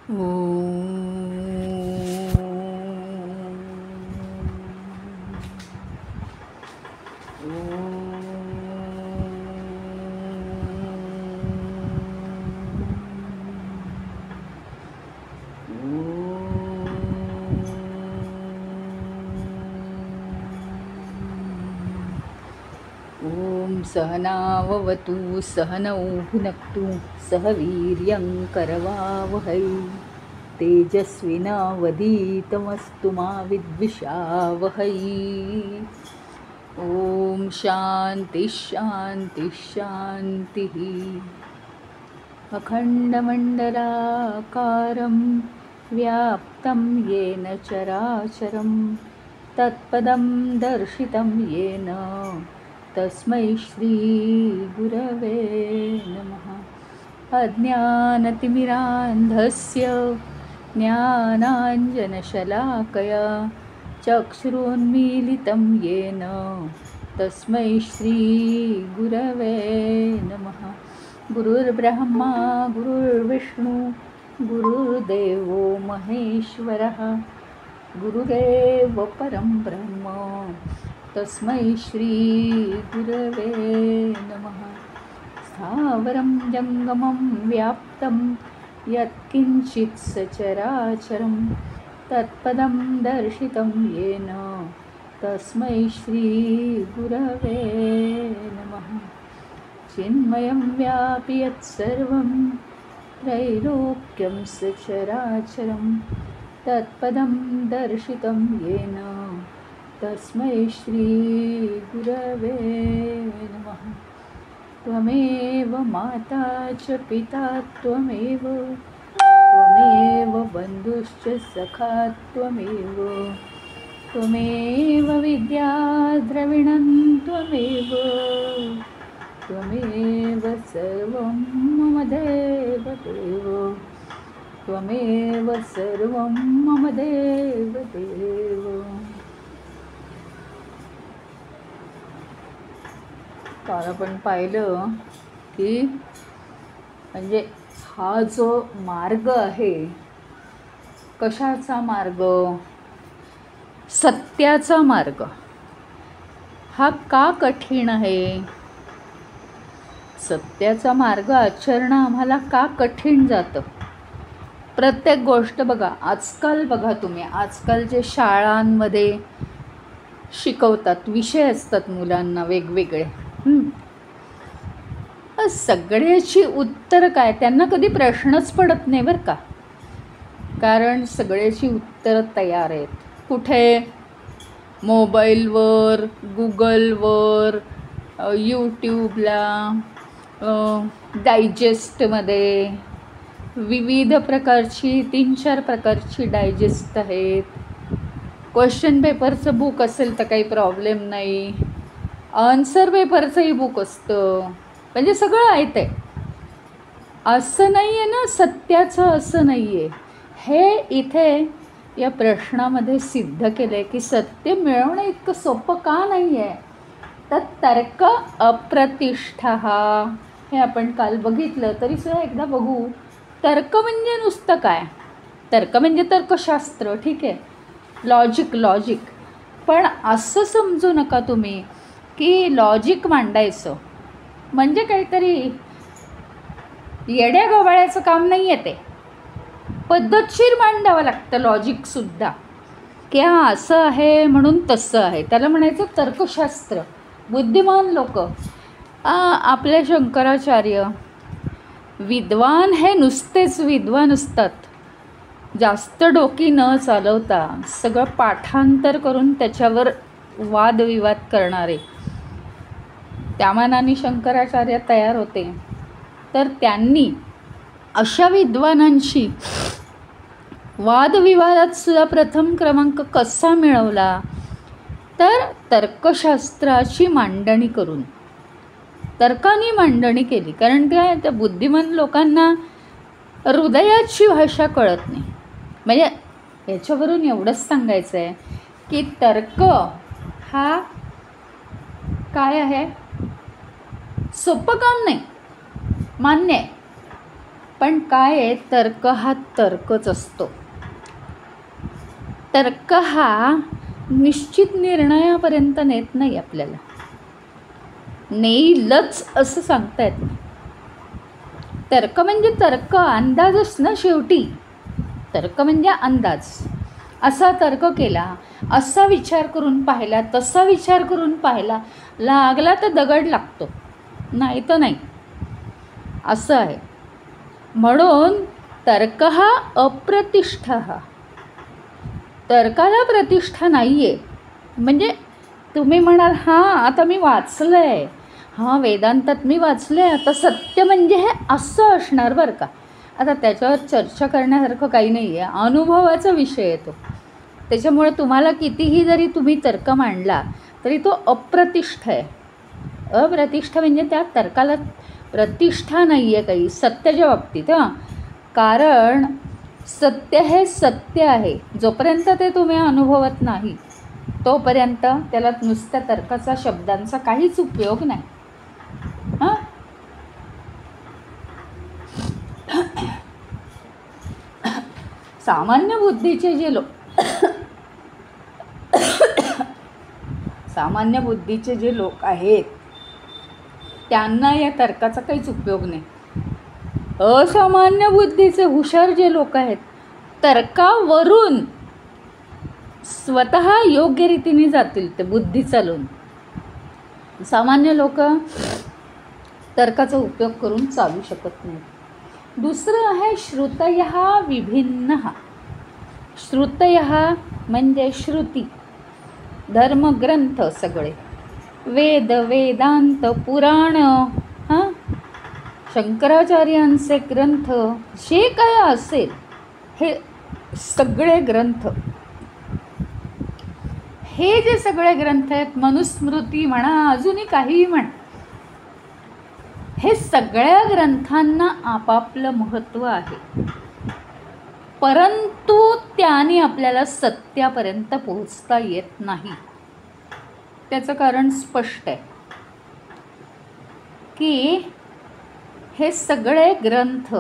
ओम सहनाववतु सहनौ भुनक्तु सह वीर्यं करवावहै तेजस्विनावधीतमस्तु मा विद्विषावहै। ओम शांति शांति शांतिः। अखंडमंडलाकारं व्याप्तं येन चराचरं तत्पदं दर्शितं येन तस्मै श्री गुरवे नमः। अज्ञानतिमिरान्धस्य ज्ञानाञ्जनशलाकया चक्षुरुन्मीलितं येन तस्मै श्री गुरवे नमः। गुरुर्ब्रह्मा गुरुर्विष्णु गुरुर्देवो महेश्वरः गुरुरेव परं ब्रह्म तस्मै श्री गुरवे नमः। स्थावरं जङ्गमं व्याप्तं यत्किञ्चित् सचराचरं तत्पदं दर्शितं येन तस्मै श्री गुरवे नमः। चिन्मयं व्यापि यत्सर्वं त्रैलोक्यं सचराचरं तत्पदं दर्शितं येन तस्मै श्री गुरवे नमः। त्वमेव माता च पिता त्वमेव बन्धुश्च सखा त्वमेव विद्या द्रविणं त्वमेव सर्वं मम देवदेव त्वमेव सर्वं मम देवदेव। काल आपण पाहिलं की म्हणजे हा जो मार्ग आहे, कशाचा मार्ग? सत्याचा मार्ग। हा का कठीण आहे? सत्याचा मार्ग आचरणं आम्हाला का कठीण जातं? प्रत्येक गोष्ट बघा, आजकाल बघा तुम्ही, आजकाल जे शाळांमध्ये शिकवतात, विषय असतात मुलांना वेगवेगळे, सगळ्याची उत्तर काय? त्यांना कधी प्रश्नच पडत नाही बरं का, कारण सगळ्याची उत्तरं तयार आहेत. कुठे? मोबाईलवर, गुगलवर, यूट्यूबला, डायजेस्टमध्ये विविध प्रकारची 3-4 प्रकारची डायजेस्ट आहेत. क्वेश्चन पेपरचं बुक असेल तर काही प्रॉब्लेम नाही, आन्सर पेपरचंही बुक असतं, म्हणजे सगळं आहे ते. असं नाही आहे ना सत्याचं, असं नाही आहे. हे इथे या प्रश्नामध्ये सिद्ध केलं आहे की सत्य मिळवणं इतकं सोपं का नाही आहे. तर तर्क अप्रतिष्ठा, हे आपण काल बघितलं, तरीसुद्धा एकदा बघू. तर्क म्हणजे नुसतं काय? तर्क म्हणजे तर्कशास्त्र, ठीक आहे, लॉजिक. पण असं समजू नका तुम्ही की लॉजिक मांडायचं म्हणजे काहीतरी येड्या गबाळ्याचं काम नाही आहे. ते पद्धतशीर मांडावं लागतं लॉजिकसुद्धा, की हा असं आहे म्हणून तसं आहे, त्याला म्हणायचं तर्कशास्त्र. बुद्धिमान लोक, आपले शंकराचार्य विद्वान हे नुसतेच विद्वान असतात, जास्त डोकी न चालवता सगळं पाठांतर करून त्याच्यावर वादविवाद करणारे. त्या मानाने शंकराचार्य तयार होते. तर त्यांनी अशा विद्वानांशी वादविवादात सुद्धा प्रथम क्रमांक कसा मिळवला? तर तर्कशास्त्राची मांडणी करून, तर्काने मांडणी केली. कारण त्या बुद्धिमान लोकांना हृदयाची भाषा कळत नाही. म्हणजे याच्यावरून एवढंच सांगायचं आहे की तर्क हा काय आहे? सोपं काम नाही, मान्य आहे, पण काय आहे, तर्क हा तर्कच असतो. तर्क हा निश्चित निर्णयापर्यंत नेत नाही आपल्याला, नेईलच असं सांगता येत नाही. तर्क म्हणजे तर्क, अंदाजच ना शेवटी. तर्क म्हणजे अंदाज. असा तर्क केला, असा विचार करून पाहिला, तसा विचार करून पाहिला, लागला तर दगड लागतो, नाही तर नाही, असं आहे. म्हणून तर्क हा अप्रतिष्ठा. हा तर्काला प्रतिष्ठा नाही आहे. म्हणजे तुम्ही म्हणाल हां आता मी वाचलं आहे, हां वेदांतात मी वाचलं आहे, आता सत्य म्हणजे हे असं असणार बरं का. आता त्याच्यावर चर्चा करण्यासारखं काही नाही आहे, अनुभवाचा विषय येतो. त्याच्यामुळे तुम्हाला कितीही जरी तुम्ही तर्क मांडला तरी तो अप्रतिष्ठ आहे. अप्रतिष्ठ म्हणजे त्या तर्काला प्रतिष्ठा नाही आहे काही सत्याच्या बाबतीत. हां, कारण सत्य हे सत्य आहे. जोपर्यंत ते तुम्ही अनुभवत नाही तोपर्यंत त्याला नुसत्या तर्काचा, शब्दांचा काहीच उपयोग नाही. हां, सामान्य बुद्धीचे जे सामान्य बुद्धीचे जे लोक आहेत त्यांना या तर्काचा काहीच उपयोग नाही. असामान्य बुद्धीचे हुशार जे लोक आहेत तर्कावरून स्वतः योग्य रीतीने जातील ते बुद्धी चालून. सामान्य लोक तर्काचा उपयोग करून चालू शकत नाही. दुसरं आहे श्रुतयः विभिन्नः. श्रुतयः म्हणजे श्रुती, धर्मग्रंथ सगळे, वेद, वेदांत, पुराण, हां, शंकराचार्यांचे ग्रंथ, जे काय असेल हे सगळे ग्रंथ, हे जे सगळे ग्रंथ आहेत, मनुस्मृती म्हणा, अजूनही काहीही म्हणा, हे सगळ्या ग्रंथांना आपापलं महत्त्व आहे. परंतु त्याने आपल्याला सत्यापर्यंत पोहोचता येत नाही. त्याचं कारण स्पष्ट आहे की हे सगळे ग्रंथ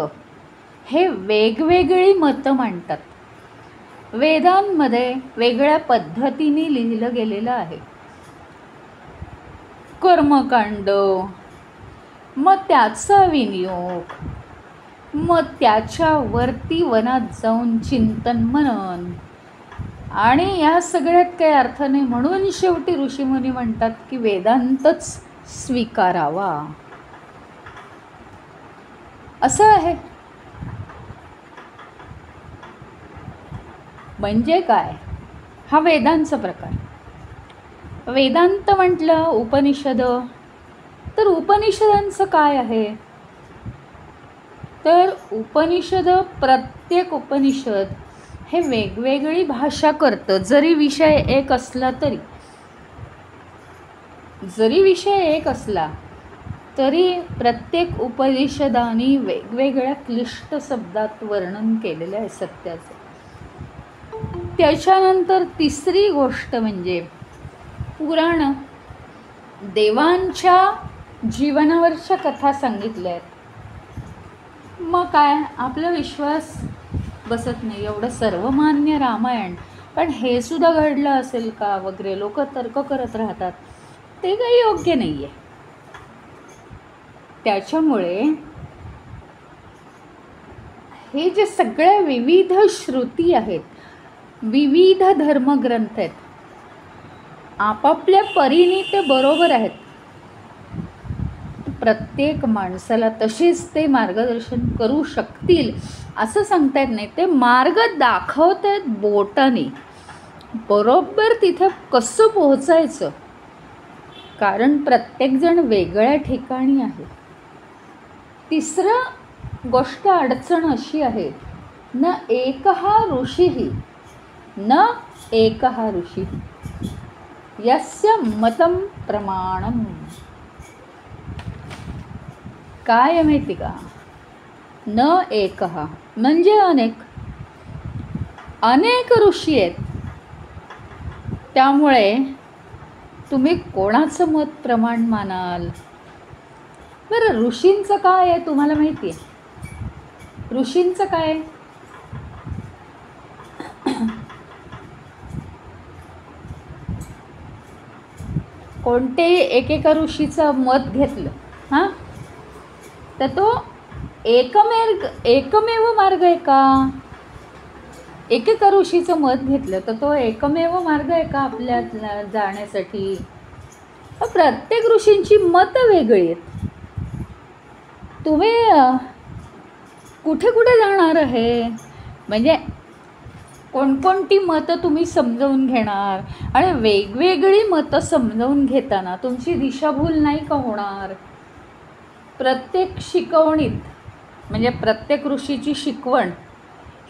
हे वेगवेगळी मतं मांडतात. वेदांमध्ये वेगळ्या पद्धतीने लिहिलं गेलेलं आहे. कर्मकांड, मग त्याचा विनियोग, मग त्याच्यावरती वनात जाऊन चिंतन मनन, आणि या सगळ्यात काही अर्थ नाही. म्हणून शेवटी ऋषीमुनी म्हणतात की वेदांतच स्वीकारावा, असं आहे. म्हणजे काय, हा वेदांचा प्रकार. वेदांत म्हटलं उपनिषद, तर उपनिषदांचं काय आहे, तर उपनिषद, प्रत्येक उपनिषद हे वेगवेगळी भाषा करतं. जरी विषय एक असला तरी प्रत्येक उपनिषदाने वेगवेगळ्या क्लिष्ट शब्दात वर्णन केलेलं आहे सत्याचं. त्याच्यानंतर तिसरी गोष्ट म्हणजे पुराण, देवांच्या जीवनावरच्या कथा सांगितल्या आहेत. मग काय, आपला विश्वास बसत नाही एवढं सर्वमान्य रामायण, पण हे सुद्धा घडलं असेल का वगैरे लोक तर्क करत राहतात. ते काही योग्य नाही आहे. त्याच्यामुळे हे जे सगळे विविध श्रुती आहेत, विविध धर्मग्रंथ आहेत, आपापल्या परीने ते बरोबर आहेत. प्रत्येक माणसाला तसेच ते मार्गदर्शन करू शकतील असं सांगता येत नाही. ते मार्ग दाखवत आहेत बोटाने, बरोबर तिथे कसं पोहोचायचं, कारण प्रत्येकजण वेगळ्या ठिकाणी आहे. तिसरं गोष्ट अडचण अशी आहे, न एकः ऋषीः, न एकः ऋषीः यस्य मतं प्रमाणम. काय आहे माहिती का, न एकः म्हणजे अनेक ऋषी आहेत. त्यामुळे तुम्ही कोणाचं मत प्रमाण मानाल. बरं, ऋषींचं काय आहे तुम्हाला माहिती आहे, ऋषींचं काय? कोणते एकेका ऋषीचं मत घेतलं हां तर तो एकमेव मार्ग आहे का? एकेका ऋषीचं मत घेतलं तर तो एकमेव मार्ग आहे का आपल्या जाण्यासाठी? प्रत्येक ऋषींची मतं वेगळी आहेत. तुम्ही कुठे कुठे जाणार आहे म्हणजे कोणकोणती मतं तुम्ही समजावून घेणार आणि वेगवेगळी मतं समजावून घेताना तुमची दिशाभूल नाही का होणार? प्रत्येक शिकवणीत म्हणजे प्रत्येक ऋषीची शिकवण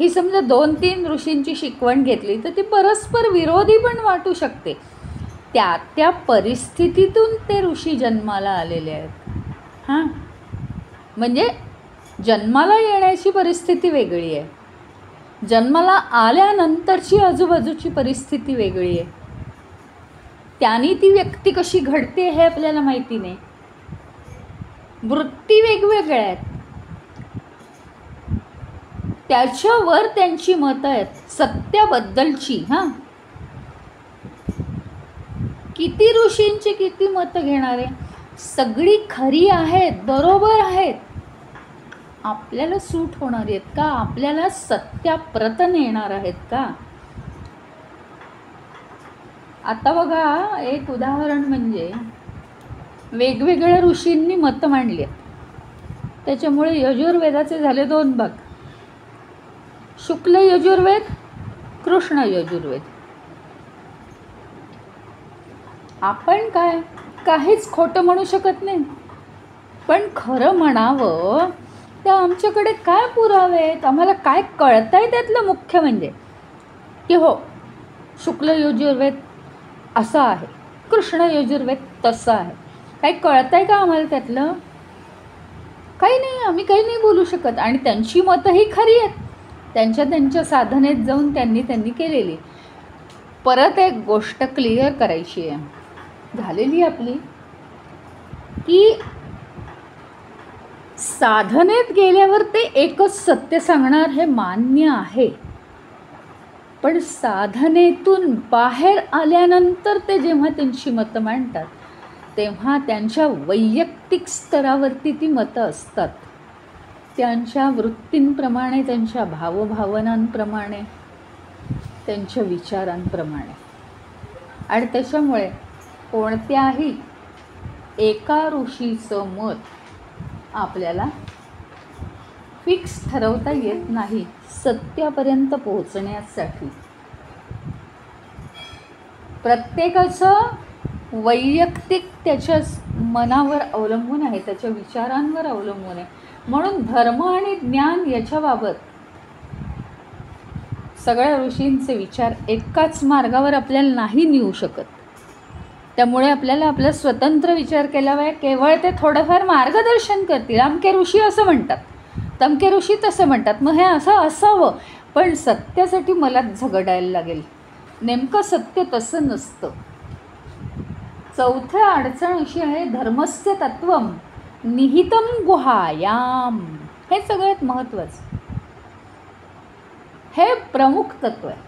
ही समजा 2-3 ऋषींची शिकवण घेतली तर ती परस्पर विरोधी पण वाटू शकते. त्या परिस्थितीतून ते ऋषी जन्माला आलेले आहेत हां. म्हणजे जन्माला येण्याची परिस्थिती वेगळी आहे, जन्माला आल्यानंतरची आजूबाजूची परिस्थिती वेगळी आहे. त्यांनी ती व्यक्ती कशी घडते हे आपल्याला माहिती नाही. वृत्ती वेगवेगळ्या आहेत, त्याच्यावर त्यांची मतं आहेत सत्याबद्दलची हां. किती ऋषींची किती मतं घेणार आहे? सगळी खरी आहेत, बरोबर आहेत, आपल्याला सूट होणार आहेत का? आपल्याला सत्याप्रत नेणार आहेत का? आता बघा एक उदाहरण म्हणजे वेगवेगळ्या ऋषींनी मतं मांडली आहेत, त्याच्यामुळे यजुर्वेदाचे झाले 2 भाग, शुक्ल यजुर्वेद, कृष्ण यजुर्वेद. आपण काहीच खोटं म्हणू शकत नाही, पण खरं म्हणावं तर आमच्याकडे काय पुरावे आहेत, आम्हाला काय कळतं आहे त्यातलं मुख्य म्हणजे की हो शुक्ल यजुर्वेद असं आहे, कृष्ण यजुर्वेद तसं आहे. काही कळतं आहे का आम्हाला त्यातलं? काही नाही, आम्ही काही नाही बोलू शकत. आणि त्यांची मतं ही खरी आहेत, त्यांच्या साधनेत जाऊन त्यांनी केलेली. परत एक गोष्ट क्लिअर करायची आहे झालेली आपली की साधनेत गेल्यावर ते एकच सत्य सांगणार हे मान्य आहे, पण साधनेतून बाहेर आल्यानंतर ते जेव्हा त्यांची मतं मांडतात तेव्हा त्यांच्या वैयक्तिक स्तरावरती ती मतं असतात, त्यांच्या वृत्तींप्रमाणे, त्यांच्या भावभावनांप्रमाणे, त्यांच्या विचारांप्रमाणे. आणि त्याच्यामुळे कोणत्याही एका ऋषीचं मत आपल्याला फिक्स ठरवता येत नाही सत्यापर्यंत पोहोचण्यासाठी. प्रत्येकाचं वैयक्तिक त्याच्या मनावर अवलंबून आहे, त्याच्या विचारांवर अवलंबून आहे. म्हणून धर्म आणि ज्ञान याच्याबाबत सगळ्या ऋषींचे विचार एकाच मार्गावर आपल्याला नाही नेऊ शकत. त्यामुळे आपल्याला आपला स्वतंत्र विचार केला पाहिजे. केवळ ते थोडंफार मार्गदर्शन करतील, अमके ऋषी असं म्हणतात, तमके ऋषी तसं म्हणतात, मग हे असं असावं, पण सत्यासाठी मलाच झगडायला लागेल. नेमकं सत्य तसं नसतं. चौथं अडचण अशी आहे, धर्मस्य तत्वम निहितम गुहायाम. हे सगळ्यात महत्त्वाचं, हे प्रमुख तत्व आहे.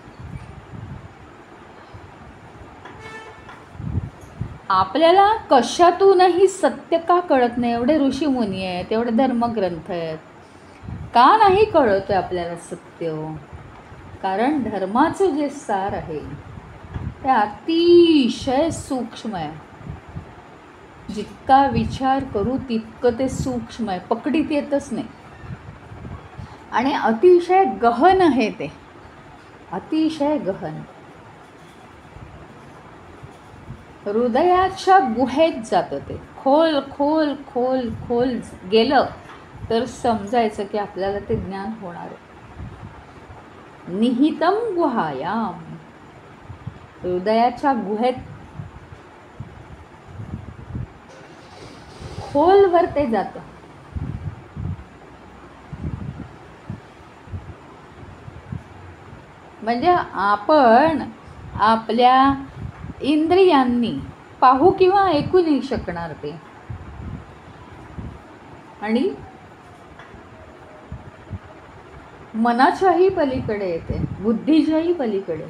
आपल्याला कशातूनही सत्य का कळत नाही? एवढे ऋषीमुनी आहेत, एवढे धर्मग्रंथ आहेत, का नाही कळत आहे आपल्याला सत्य? कारण धर्माचं जे सार आहे ते अतिशय सूक्ष्म आहे. जितका विचार करू तितकं ते सूक्ष्म आहे, पकडीत येतच नाही. आणि अतिशय गहन आहे, ते अतिशय गहन. हृदयाच्या गुहेत जातं ते. खोल खोल खोल खोल गेलं तर समजायचं की आपल्याला ते ज्ञान होणार आहे. निहितम गुहायाम, हृदयाच्या गुहेत खोलवर ते जातं. म्हणजे आपण आपल्या इंद्रियांनी पाहू किंवा ऐकू नाही शकणार ते. आणि मनाच्याही पलीकडे येते, बुद्धीच्याही पलीकडे.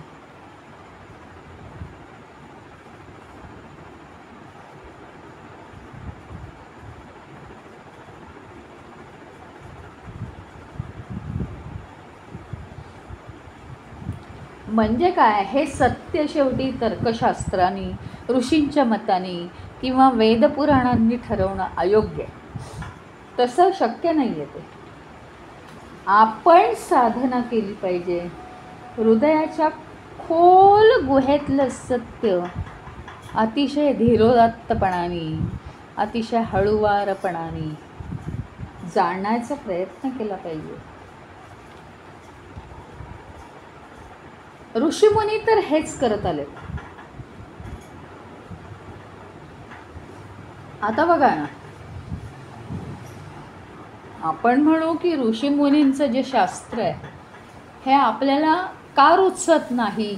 म्हणजे काय, हे सत्य शेवटी तर्कशास्त्राने, ऋषींच्या मताने किंवा वेदपुराणांनी ठरवणं अयोग्य आहे. तसं शक्य नाही आहे ते. आपण साधना केली पाहिजे. हृदयाच्या खोल गुहेतलं सत्य अतिशय धीरोदात्तपणाने, अतिशय हळूवारपणाने जाणण्याचा प्रयत्न केला पाहिजे. ऋषीमुनी तर हेच करत आले. आता बघा ना, आपण म्हणू की ऋषीमुनींचं जे शास्त्र आहे हे आपल्याला का रुचत नाही,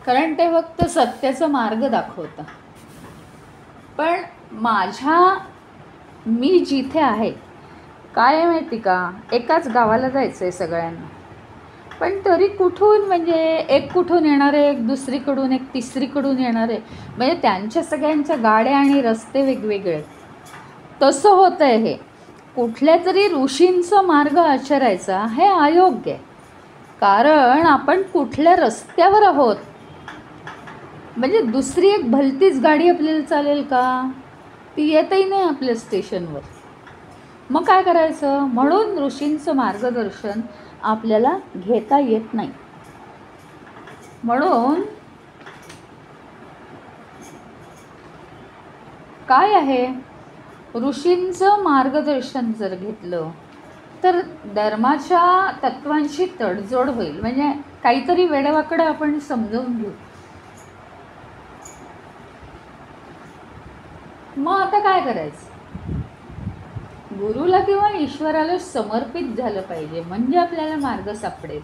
कारण ते फक्त सत्याचा मार्ग दाखवतं. पण मी जिथे आहे, काय आहे माहिती का, एकाच गावाला जायचं आहे सगळ्यांना, पण तरी कुठून, म्हणजे एक कुठून येणार आहे, एक दुसरीकडून, एक तिसरीकडून येणार आहे, म्हणजे त्यांच्या सगळ्यांच्या गाड्या आणि रस्ते वेगवेगळे. तसं होतं आहे हे. कुठल्या तरी ऋषींचा मार्ग आचरायचा हे अयोग्य आहे. कारण आपण कुठल्या रस्त्यावर आहोत, म्हणजे दुसरी एक भलतीच गाडी आपल्याला चालेल का, ती येतही नाही आपल्या स्टेशनवर. मग काय करायचं. म्हणून ऋषींचं मार्गदर्शन आपल्याला घेता येत नाही. म्हणून काय आहे, ऋषींचं मार्गदर्शन जर घेतलं तर धर्माच्या तत्वांशी तडजोड होईल. म्हणजे काहीतरी वेडेवाकडं आपण समजून घेऊ. मग आता काय करायचं, गुरुला किंवा ईश्वराला समर्पित झालं पाहिजे, म्हणजे आपल्याला मार्ग सापडेल.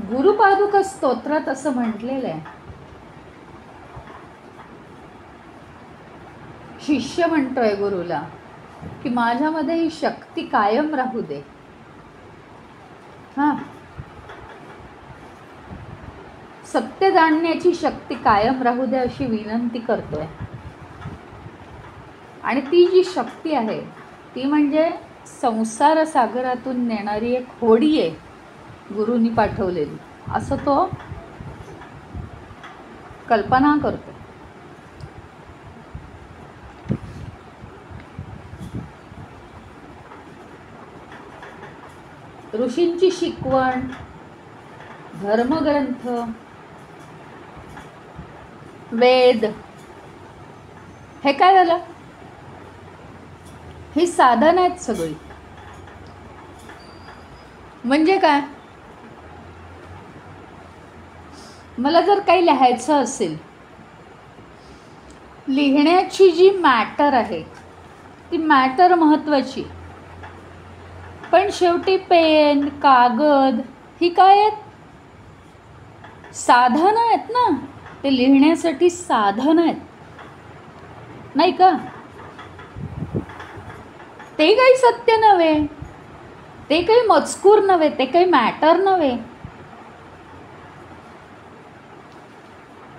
गुरुपादुका स्तोत्रात असं म्हटलेलं आहे, शिष्य म्हणतोय गुरुला की माझ्यामध्ये ही शक्ती कायम राहू दे. हां, सत्य जाणण्याची शक्ती कायम राहू दे अशी विनंती करतोय. आणि ती जी शक्ती आहे ती म्हणजे संसार सागरातून नेणारी एक होडी आहे गुरुनी पाठवलेली, असं तो कल्पना करतो. ऋषींची शिकवण, धर्मग्रंथ, वेद, हे काय झालं, ही साधन आहेत सगळी. म्हणजे काय, मला जर काही लिहायचं असेल, लिहिण्याची जी मॅटर आहे ती मॅटर महत्त्वाची, पण शेवटी पेन, कागद ही काय आहेत, साधन आहेत ना. ते लिहिण्यासाठी साधन आहेत, नाही का. ते काही सत्य नव्हे, ते काही मजकूर नव्हे, ते काही मॅटर नव्हे.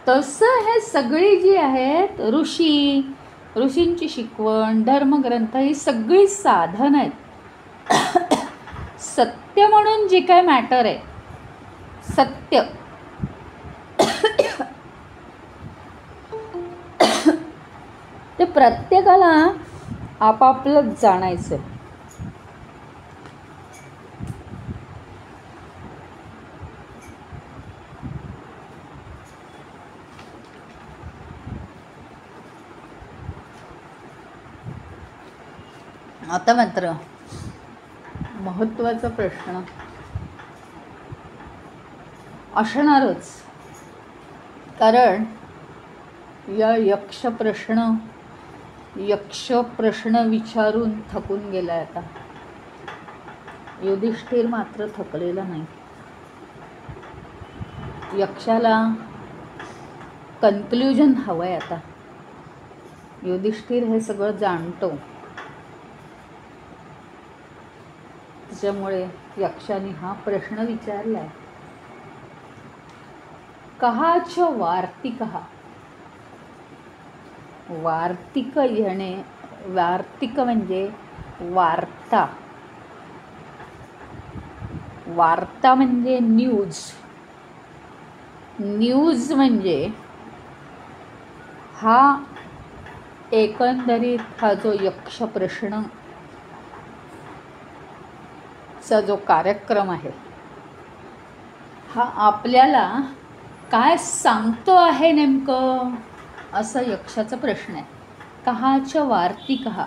तसं हे सगळी जी आहेत ऋषींची शिकवण, धर्मग्रंथ, ही सगळी साधन आहेत. सत्य म्हणून जे काय मॅटर आहे, सत्य, ते प्रत्येकाला आपापलं जाणायचं. आता मात्र महत्त्वाचा प्रश्न असणारच, कारण या यक्ष प्रश्न विचारून थकून गेलाय आता. युधिष्ठिर मात्र थकलेला नाही. यक्षाला कन्क्ल्युजन हवं आहे आता. युधिष्ठिर हे सगळं जाणतो, त्याच्यामुळे यक्षाने हा प्रश्न विचारला आहे. कहाच वार्तिकः. वार्तिक येणे, वार्तिक म्हणजे वार्ता. वार्ता म्हणजे न्यूज. न्यूज म्हणजे हा एकंदरीत हा जो यक्ष प्रश्न चा जो कार्यक्रम आहे, हा आपल्याला काय सांगतो आहे नेमकं, असं यक्षाचा प्रश्न आहे. कहाच वार्तिकः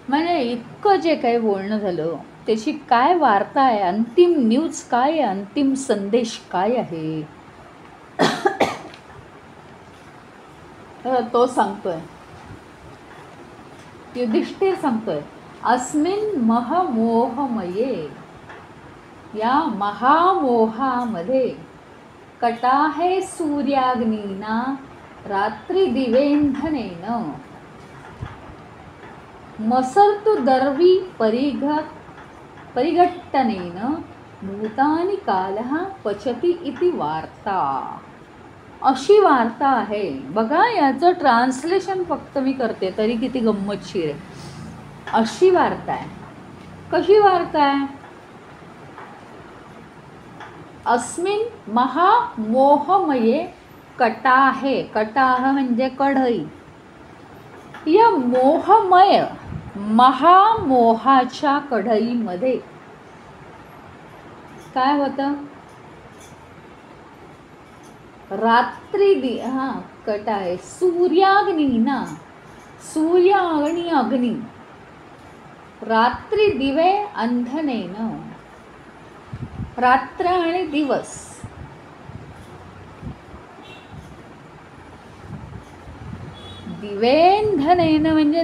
म्हणजे इतकं जे काही बोलणं झालं त्याची काय वार्ता आहे, अंतिम न्यूज काय आहे, अंतिम संदेश काय आहे, तो सांगतोय. युधिष्ठिर सांगतोय, अस्मिन महमोहमये, या महामोहामध्ये कटाहे सूर्याग्नीना रात्री दिवेंधनेन मसर्तु दर्वी परिघट्टनेन भूतानि कालः पचती इति वार्ता. अशी वार्ता आहे. बघा, याचं ट्रान्सलेशन फक्त मी करते तरी किती गंमतशीर आहे. अशी वार्ता आहे. कशी वार्ता आहे? अस्मिन महामोहमये कटाहे. कटाह म्हणजे कढई. या मोहमय महामोहाच्या कढईमध्ये काय होतं? रात्री कटाहे सूर्याग्नीना, सूर्य अग्नी रात्री दिवे अंधनेन, रात्र आणि दिवस. दिवेंधनेन म्हणजे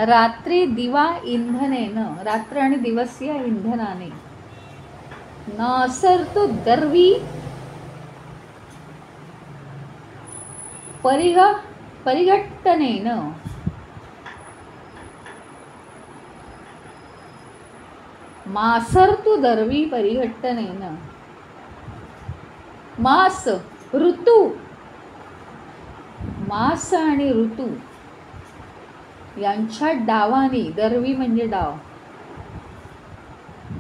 रात्री दिवा इंधनेन, रात्र आणि दिवस या इंधनाने. नसर्तु दर्वी परिघट्टनेन, मासर्तु दर्वी परिघट्टनेन. मास ऋतू, मास आणि ऋतू यांच्या डावानी, दर्वी म्हणजे डाव,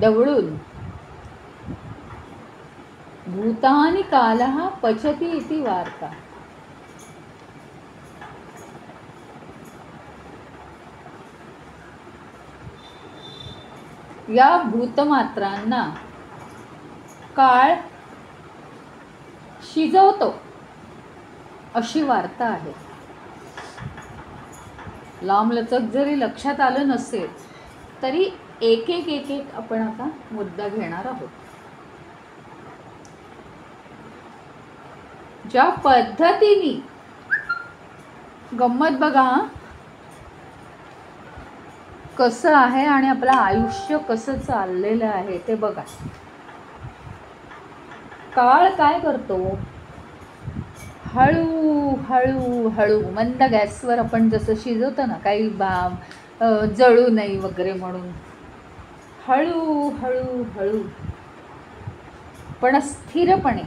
डवळून भूतानि कालः पचती इति वार्ता. या भूतमात्रांना काळ शिजवतो, अशी वार्ता आहे. लांबलचक जरी लक्षात आलं नसेल तरी एक एक आपण आता मुद्दा घेणार आहोत. ज्या पद्धतीने, गंमत बघा कसं आहे आणि आपलं आयुष्य कसं चाललेलं आहे ते बघा. काळ काय करतो? हळू हळू हळू मंद गॅसवर आपण जसं शिजवतो ना, काही जळू नये वगैरे म्हणून, हळू हळू हळू पण स्थिरपणे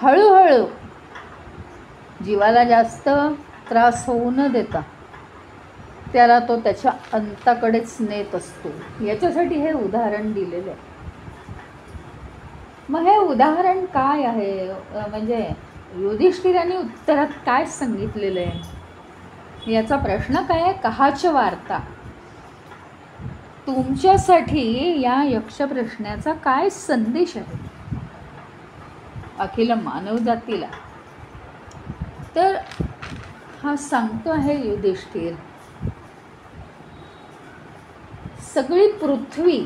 हळूहळू, जीवाला जास्त त्रास होऊ न देता त्याला तो त्याच्या अंताकडेच नेत असतो. याच्यासाठी हे उदाहरण दिलेलं आहे. मग हे उदाहरण काय आहे, म्हणजे युधिष्ठिराने उत्तरात काय सांगितलेलं आहे याचा प्रश्न काय आहे? कहाच वार्ता. तुमच्यासाठी या यक्ष प्रश्नाचा काय संदेश आहे अखिल मानवजातीला? तर हा सांगतो आहे युधिष्ठिर, सगळी पृथ्वी,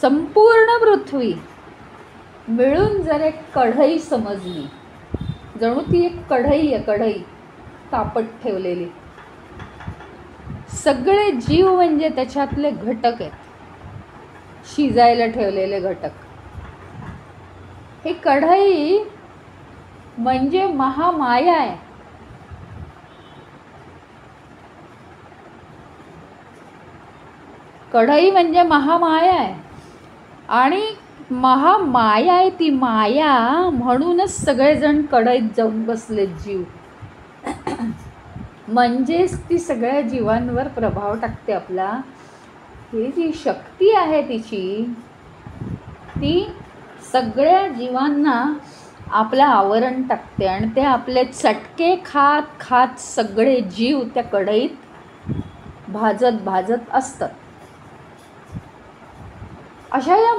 संपूर्ण पृथ्वी मिळून जर एक कढई समजली, जणू ती एक कढई आहे, कढई तापत ठेवलेली. सगळे जीव म्हणजे त्याच्यातले घटक आहेत, शिजायला ठेवलेले घटक. ही कढई म्हणजे महामाया आहे. कढई म्हणजे महामाया आहे आणि महामाया आहे ती माया, म्हणूनच सगळेजण कढईत जाऊन बसलेत जीव. म्हणजेच ती सगळ्या जीवांवर प्रभाव टाकते आपला. ही जी शक्ती आहे तिची, ती सगळ्या जीवांना आपलं आवरण टाकते आणि ते आपले चटके खात खात सगळे जीव त्या कढईत भाजत भाजत असतात. अशा या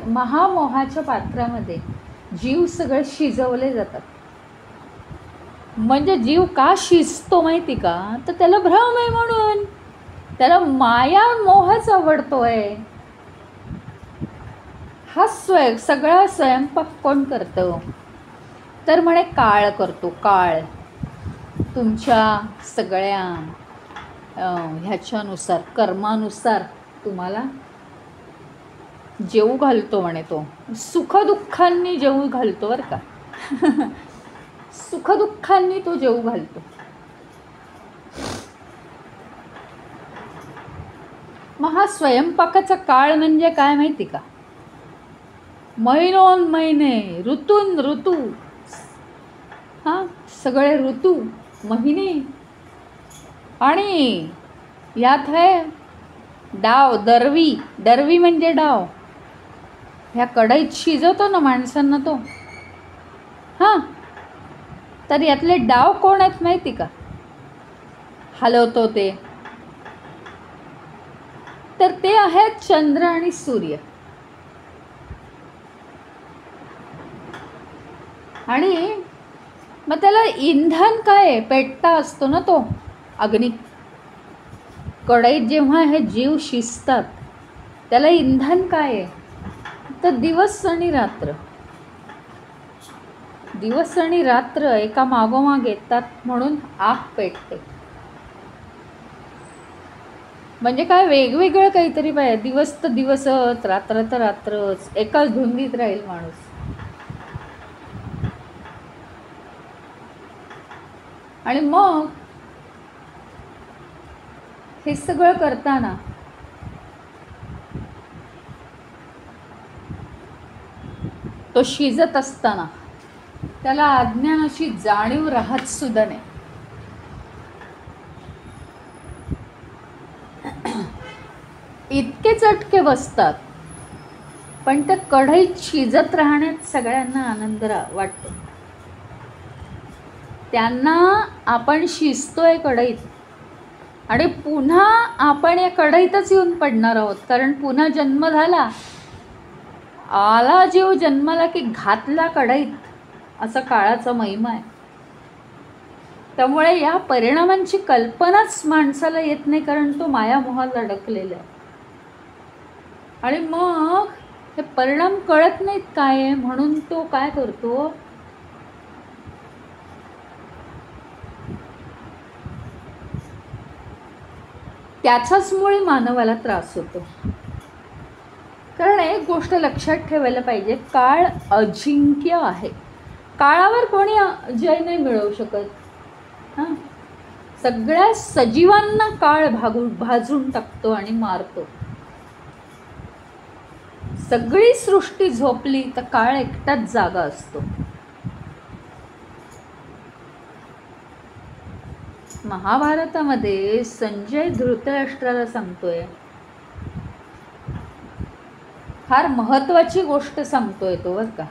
महामोहाच्या पात्रामध्ये जीव सगळे शिजवले जातात. म्हणजे जीव का शिजतो माहिती का? तर त्याला भ्रम आहे म्हणून. त्याला माया मोहच आवडतोय. हा सगळा स्वयंपाक कोण करतं? तर म्हणे काळ करतो. काळ तुमच्या सगळ्या ह्याच्यानुसार, कर्मानुसार तुम्हाला जेवू घालतो म्हणे. तो सुखदुःखांनी जेवू घालतो बरं का. सुखदुःखांनी तो जेवू घालतो. मग हा स्वयंपाकाचा काळ म्हणजे काय माहिती का? महिनोन महिने, ऋतून ऋतू, हां सगळे ऋतू, महिने, आणि यात आहे डाव, दरवी. दरवी म्हणजे डाव. ह्या कढईत शिजवतो ना माणसांना तो, हां, तर यातले डाव कोण आहेत माहिती का? हलवतो ते, तर ते आहेत चंद्र आणि सूर्य. आणि मग त्याला इंधन काय आहे? पेटता असतो ना तो अग्नी. कढईत जेव्हा हे जीव शिजतात त्याला इंधन काय आहे? तर दिवस आणि रात्र. दिवस आणि रात्र एका मागोमाग येतात म्हणून आग पेटते. म्हणजे काय वेगवेगळं काहीतरी पाहिजे. दिवस तर दिवसच, रात्र तर रात्रच, एकाच धुंदीत राहील माणूस. आणि मग हे सगळं करताना तो शिजत असताना त्याला अज्ञानाची जाणीव राहत सुद्धा नाही. इतके चटके बसतात, पण त्या कढईत शिजत राहण्यात सगळ्यांना आनंद वाटतो. त्यांना आपण शिजतोय कढईत आणि पुन्हा आपण या कढईतच येऊन पडणार आहोत. कारण पुन्हा जन्म झाला, आला जीव जन्माला की घातला कढईत, असा काळाचा महिमा आहे. त्यामुळे या परिणामांची कल्पनाच माणसाला येत नाही, कारण तो मायामोहात अडकलेला आहे. आणि मग हे परिणाम कळत नाहीत काय आहे, म्हणून तो काय करतो? त्याचाच मुळे मानवाला त्रास होतो. कारण एक गोष्ट लक्षात ठेवायला पाहिजे, काळ अजिंक्य आहे. काळावर कोणी जय नाही मिळवू शकत. हां, सगळ्या सजीवांना काळ भाजून टाकतो आणि मारतो. सगळी सृष्टी झोपली तर काळ एकटाच जागा असतो. महाभारतामध्ये संजय धृतराष्ट्राला सांगतोय, फार महत्वाची गोष्ट सांगतोय तो बरं का.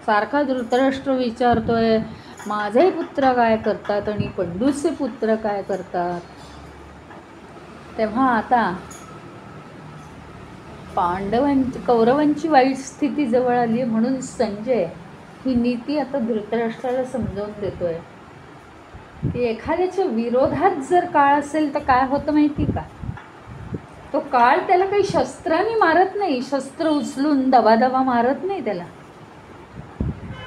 सारखा धृतराष्ट्र विचारतोय, माझे पुत्र काय करतात आणि पंडूचे पुत्र काय करतात. तेव्हा आता कौरवांची वाईट स्थिती जवळ आली, म्हणून संजय ही नीती आता धृतराष्ट्राला समजावून देतोय की एखाद्याच्या विरोधात जर काळ असेल तर काय होतं माहिती का? तो काळ त्याला काही शस्त्रांनी मारत नाही, शस्त्र उचलून दबादबा मारत नाही त्याला,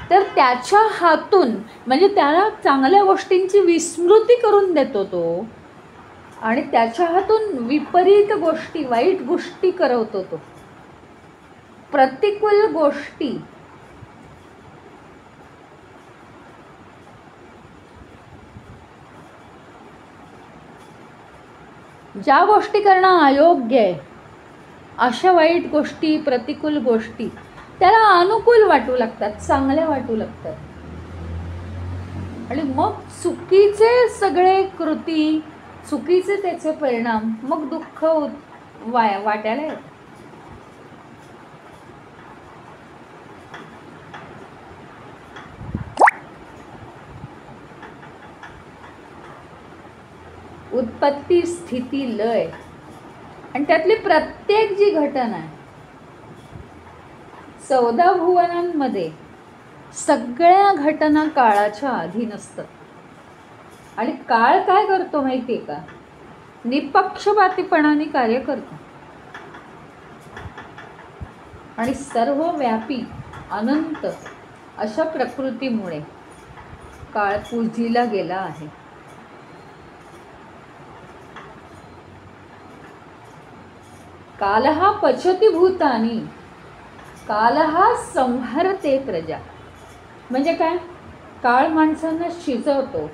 तर त्याच्या हातून म्हणजे त्याला चांगल्या गोष्टींची विस्मृती करून देतो तो, आणि त्याच्या हातून विपरीत गोष्टी, वाईट गोष्टी करवतो तो. प्रतिकूल गोष्टी ज्या गोष्टी करणं अयोग्य आहे अशा वाईट गोष्टी, प्रतिकूल गोष्टी त्याला अनुकूल वाटू लागतात, चांगल्या वाटू लागतात. आणि मग चुकीचे सगळे कृती, चुकीचे त्याचे परिणाम, मग दुःख वाटायला येतं. उत्पत्ती, स्थिती, लय आणि त्यातली प्रत्येक जी घटना आहे 14 भुवनांमध्ये सगळ्या घटना काळाच्या अधीन असतात. आणि काळ काय करतो माहिती आहे का? निपक्षपातीपणाने कार्य करतो आणि सर्वव्यापी अनंत अशा प्रकृतीमुळे काळ पूजिला गेला आहे. कालहा पचती भूतानी कालहा संहरते प्रजा. म्हणजे काय? काळ माणसांना शिजवतो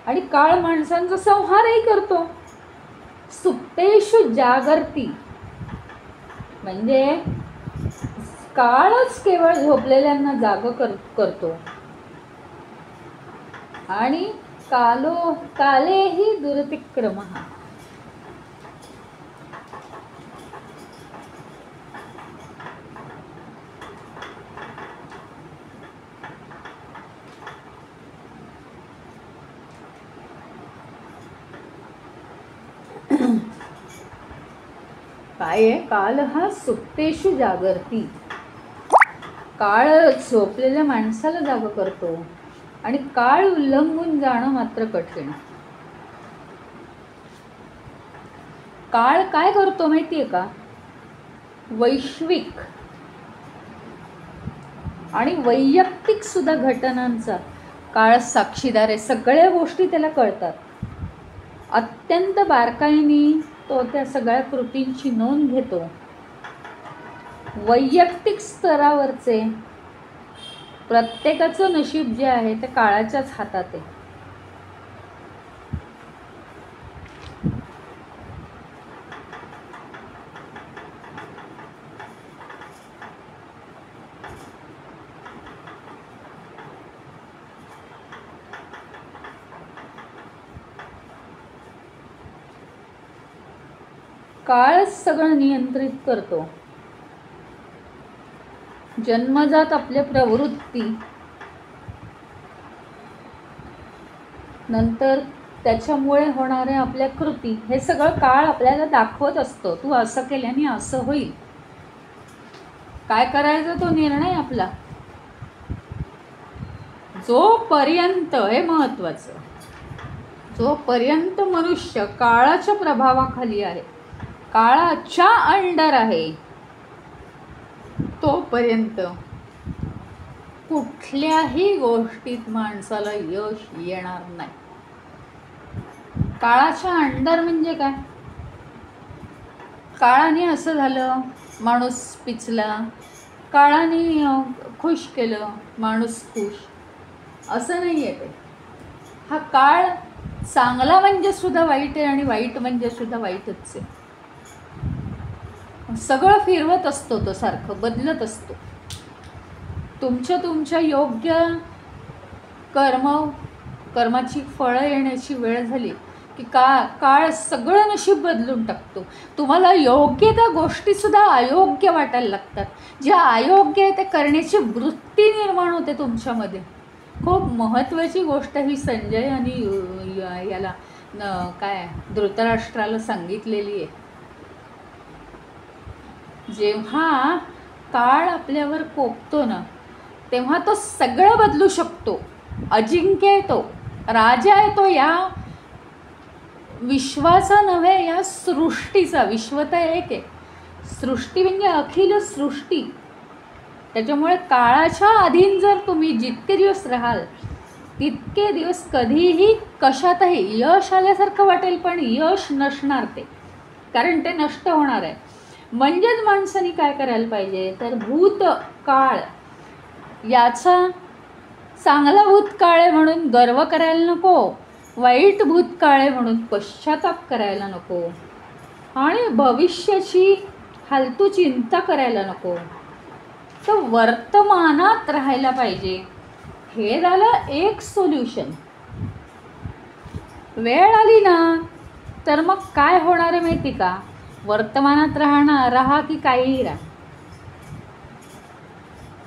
आणि काळ माणसांचा संहारही करतो. सुप्तेषु जागर्ती म्हणजे काळच केवळ झोपलेल्यांना जाग करतो. आणि कालेही दुरतिक्रमः काय आहे? काल हा सुप्तेषु जागर्ती. काळ झोपलेल्या माणसाला जाग करतो आणि काळ उल्लंघून जाणं मात्र कठीण. काळ काय करतो माहितीये का? वैश्विक आणि वैयक्तिक सुद्धा घटनांचा काळ साक्षीदार आहे. सगळ्या गोष्टी त्याला कळतात. अत्यंत बारकाईने तो त्या सगळ्या कृतींची नोंद घेतो. वैयक्तिक स्तरावरचे प्रत्येकाचं नशीब जे आहे ते काळाच्याच हातात आहे. काळच सगळं नियंत्रित करतो. जन्मजात आपल्या प्रवृत्ती, नंतर त्याच्यामुळे होणारे आपल्या कृती, हे सगळं काळ आपल्याला दाखवत असतो. तू असं केल्याने असं होईल. काय करायचं तो निर्णय आपला. जोपर्यंत, हे महत्वाचं, जोपर्यंत मनुष्य काळाच्या प्रभावाखाली आहे, काळाच्या अंडर आहे, तोपर्यंत कुठल्याही गोष्टीत माणसाला यश येणार नाही. काळाच्या अंडर म्हणजे काय? काळाने असं झालं, माणूस पिचला. काळाने खुश केलं, माणूस खुश. असं नाही आहे ते. हा काळ चांगला म्हणजे सुद्धा वाईट आहे आणि वाईट म्हणजे सुद्धा वाईटच आहे. सगळं फिरवत असतो, तो सारखं बदलत असतो. तुमच्या योग्य कर्माची फळं येण्याची वेळ झाली की काळ सगळं नशीब बदलून टाकतो. तुम्हाला योग्य त्या गोष्टी सुद्धा अयोग्य वाटायला लागतात. ज्या अयोग्य आहे ते करण्याची वृत्ती निर्माण होते तुमच्यामध्ये. खूप महत्त्वाची गोष्ट ही संजय आणि याला काय धृतराष्ट्राला सांगितलेली आहे. जेव्हा काळ आपल्यावर कोपतो ना, तेव्हा तो सगळं बदलू शकतो. अजिंक्य आहे तो, राजा आहे तो, या विश्वाचा नव्हे, या सृष्टीचा. विश्व तर एक आहे, सृष्टी म्हणजे अखिल सृष्टी. त्याच्यामुळे काळाच्या अधीन जर तुम्ही जितके दिवस राहाल तितके दिवस कधीही कशातही यश आल्यासारखं वाटेल, पण यश नसणार ते, कारण ते नष्ट होणार आहे. म्हणजेच माणसाने काय करायला पाहिजे तर भूतकाळ याचा चांगला भूतकाळ आहे म्हणून गर्व करायला नको, वाईट भूतकाळ आहे म्हणून पश्चाताप करायला नको आणि भविष्याची फालतू चिंता करायला नको. तर वर्तमानात राहायला पाहिजे. हे झालं एक सोल्युशन. वेळ आली ना तर मग काय होणार आहे माहिती का, वर्तमानात राहा की काहीही राहा,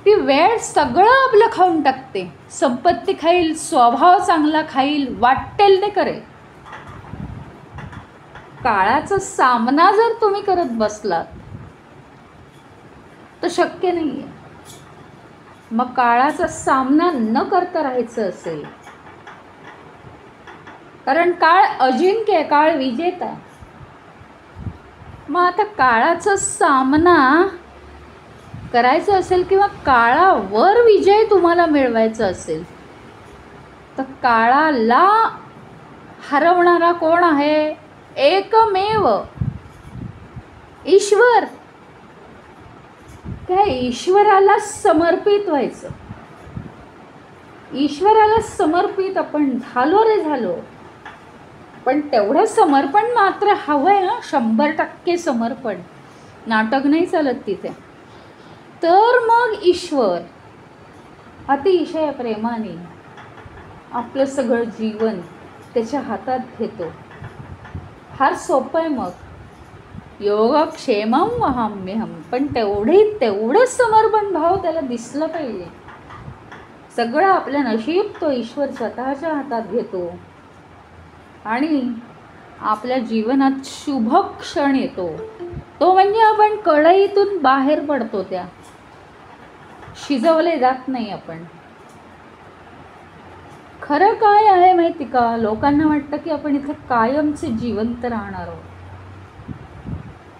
ती वेळ सगळं आपलं खाऊन टाकते. संपत्ती खाईल, स्वभाव चांगला खाईल, वाटेल ते करेल. काळाचा सामना जर तुम्ही करत बसलात तर शक्य नाही आहे. मग काळाचा सामना न करता राहायचं असेल, कारण काळ अजिंक्य, काळ विजेता. मग आता काळाचा सामना करायचं असेल किंवा काळावर विजय तुम्हाला मिळवायचा असेल तर काळाला हरवणारा कोण आहे? एकमेव ईश्वर. त्या ईश्वराला समर्पित व्हायचं. ईश्वराला समर्पित आपण झालो रे झालो, पण तेवढं समर्पण मात्र हवंय ना, 100% समर्पण. नाटक नाही चालत तिथे. तर मग ईश्वर अतिशय प्रेमाने आपलं सगळं जीवन त्याच्या हातात घेतो. फार सोपं आहे. मग योगक्षेमं वहाम्यहम, पण तेवढंच समर्पण भाव त्याला दिसलं पाहिजे. सगळं आपलं नशीब तो ईश्वर स्वतःच्या हातात घेतो आणि आपल्या जीवनात शुभ क्षण येतो. तो म्हणजे आपण कढईतून बाहेर पडतो, त्या शिजवले जात नाही आपण. खरं काय आहे माहिती का, लोकांना वाटतं की आपण इथे कायमचे जिवंत राहणार आहोत.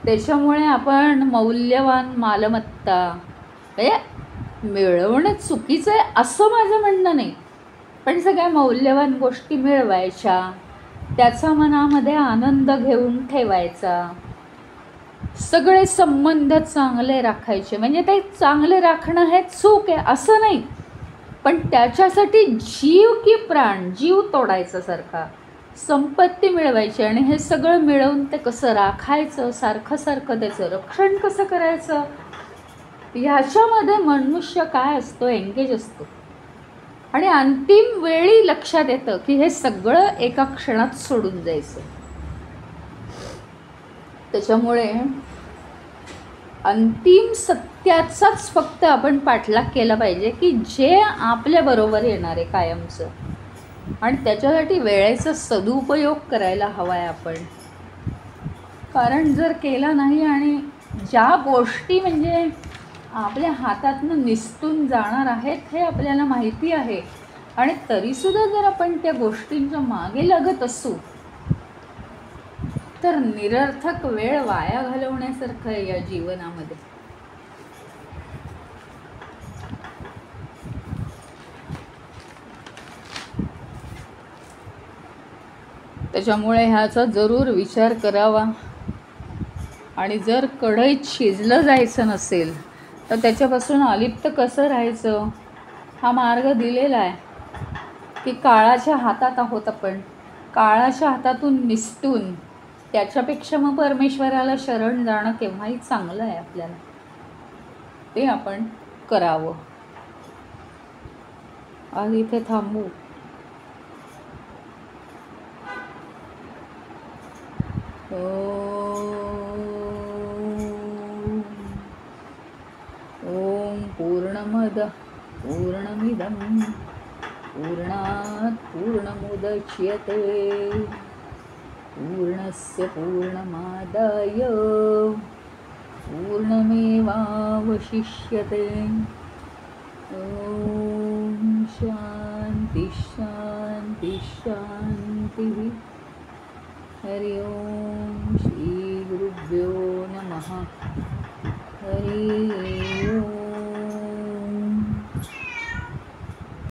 त्याच्यामुळे आपण मौल्यवान मालमत्ता मिळवणं चुकीचं आहे असं माझं म्हणणं नाही, पण सगळ्या मौल्यवान गोष्टी मिळवायच्या, त्याचा मनामध्ये आनंद घेऊन ठेवायचा, सगळे संबंध चांगले राखायचे. म्हणजे ते चांगले राखणं हे चूक आहे असं नाही, पण त्याच्यासाठी जीव की प्राण, जीव तोडायचा सारखा. संपत्ती मिळवायची आणि हे सगळं मिळवून ते कसं राखायचं, सारखं सारखं त्याचं रक्षण कसं करायचं, ह्याच्यामध्ये मनुष्य काय असतो, एंगेज असतो. आणि अंतिम वेळी लक्षात येतं की हे सगळं एका क्षणात सोडून जायचं. त्याच्यामुळे अंतिम सत्याचाच फक्त आपण पाठलाग केला पाहिजे की जे आपल्याबरोबर येणार आहे कायमचं, आणि त्याच्यासाठी वेळेचा सदुपयोग करायला हवा आहे आपण. कारण जर केला नाही आणि ज्या गोष्टी म्हणजे आपल्या हातातनं निसटून जाणार आहेत हे आपल्याला माहिती आहे, आणि तरीसुद्धा जर आपण त्या गोष्टींच्या मागे लागत असू तर निरर्थक वेळ वाया घालवण्यासारखं आहे या जीवनामध्ये. त्याच्यामुळे ह्याचा जरूर विचार करावा. आणि जर कढईत शिजलं जायचं नसेल तर त्याच्यापासून अलिप्त कसं राहायचं, हा मार्ग दिलेला आहे की काळाच्या हातात आहोत आपण. काळाच्या हातातून निसटून त्याच्यापेक्षा मग परमेश्वराला शरण जाणं केव्हाही चांगलं आहे आपल्याला, ते आपण करावं. आज इथे थांबू. ओम पूर्णमद पूर्णमिदं पूर्णात् पूर्णमुदच्यते पूर्णस्य पूर्णमादाय पूर्णमेवावशिष्यते. ओम शांति शांति शांति. हरि ओम. श्री गुरुभ्यो नमः. हरि